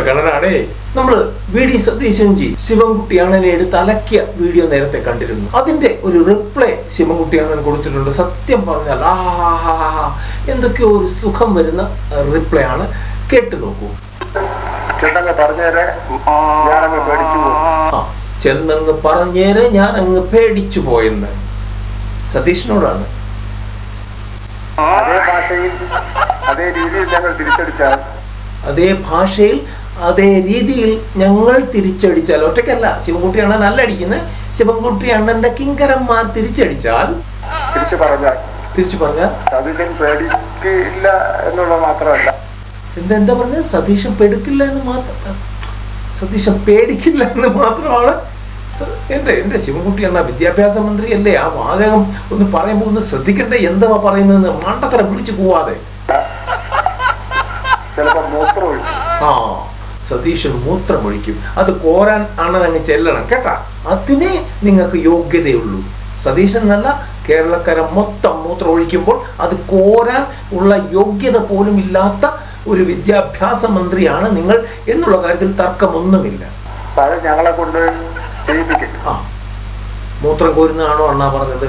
കണ്ണനാണേ, നമ്മള് VD സതീശൻജി ശിവൻകുട്ടി അണ്ണനെ എടുത്ത് അലക്കിയ വീഡിയോ നേരത്തെ കണ്ടിരുന്നു. അതിന്റെ ഒരു റിപ്ലൈ ശിവൻകുട്ടി അണ്ണൻ കൊടുത്തിട്ടുണ്ട്. സത്യം പറഞ്ഞാൽ എന്തൊക്കെയോ ഒരു സുഖം വരുന്ന റിപ്ലൈ ആണ്. കേട്ടു നോക്കൂ. ചെന്നങ്ങ് പറഞ്ഞേരെ ഞാൻ അങ്ങ് പേടിച്ചു പോയെന്ന് സതീഷിനോടാണ്. അതേ ഭാഷയിൽ അതേ രീതിയിൽ ഞങ്ങൾ തിരിച്ചടിച്ചാൽ ഞങ്ങൾ തിരിച്ചടിച്ചാൽ, ഒറ്റയ്ക്കല്ല, ശിവൻകുട്ടി അണ്ണൻ അല്ല അടിക്കുന്നത്, ശിവൻകുട്ടി അണ്ണന്റെ കിങ്കരന്മാർ തിരിച്ചടിച്ചാൽ, തിരിച്ചു പറഞ്ഞാൽ സതീശൻ പേടിക്കില്ല എന്നുള്ളത് മാത്രമല്ല, എന്താ പറഞ്ഞത്, സതീശൻ പേടിക്കില്ല എന്ന് മാത്രമാണ്. എന്റെ ശിവൻകുട്ടി അണ്ണ വിദ്യാഭ്യാസ മന്ത്രി അല്ലേ, ആ വാചകം ഒന്ന് പറയുമ്പോൾ ഒന്ന് ശ്രദ്ധിക്കണ്ടേ, എന്താ പറയുന്നത്, മണ്ടത്തരം പിടിച്ചു പോവാതെ. സതീശൻ മൂത്രമൊഴിക്കും, അത് കോരാൻ അണ്ണൻ അങ്ങ് ചെല്ലണം കേട്ടാ, അതിനെ നിങ്ങൾക്ക് യോഗ്യതയുള്ളൂ. സതീശൻ എന്നല്ല, കേരളക്കര മൊത്തം മൂത്രം ഒഴിക്കുമ്പോൾ അത് കോരാൻ ഉള്ള യോഗ്യത പോലും ഇല്ലാത്ത ഒരു വിദ്യാഭ്യാസ മന്ത്രിയാണ് നിങ്ങൾ എന്നുള്ള കാര്യത്തിൽ തർക്കമൊന്നുമില്ല. ഞങ്ങളെ കൊണ്ട് മൂത്രം കോരുന്നതാണോ അണ്ണാ പറഞ്ഞത്?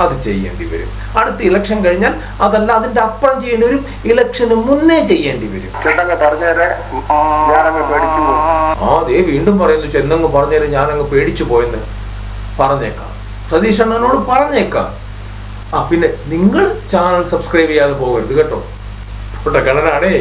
അത് ചെയ്യേണ്ടി വരും. അടുത്ത ഇലക്ഷൻ കഴിഞ്ഞാൽ അതല്ല, അതിന്റെ അപ്പുറം ചെയ്യേണ്ടി വരും, ഇലക്ഷന് മുന്നേ ചെയ്യേണ്ടി വരും. അതേ വീണ്ടും പറയുന്നു, ചെന്നങ്ങ് പറഞ്ഞേരെ ഞാനങ്ങ് പേടിച്ചു പോയെന്ന് പറഞ്ഞേക്കാം, സതീഷ് അണ്ണനോട് പറഞ്ഞേക്കാം. പിന്നെ നിങ്ങൾ ചാനൽ സബ്സ്ക്രൈബ് ചെയ്യാതെ പോകരുത് കേട്ടോ. കണ്ണനാണേ.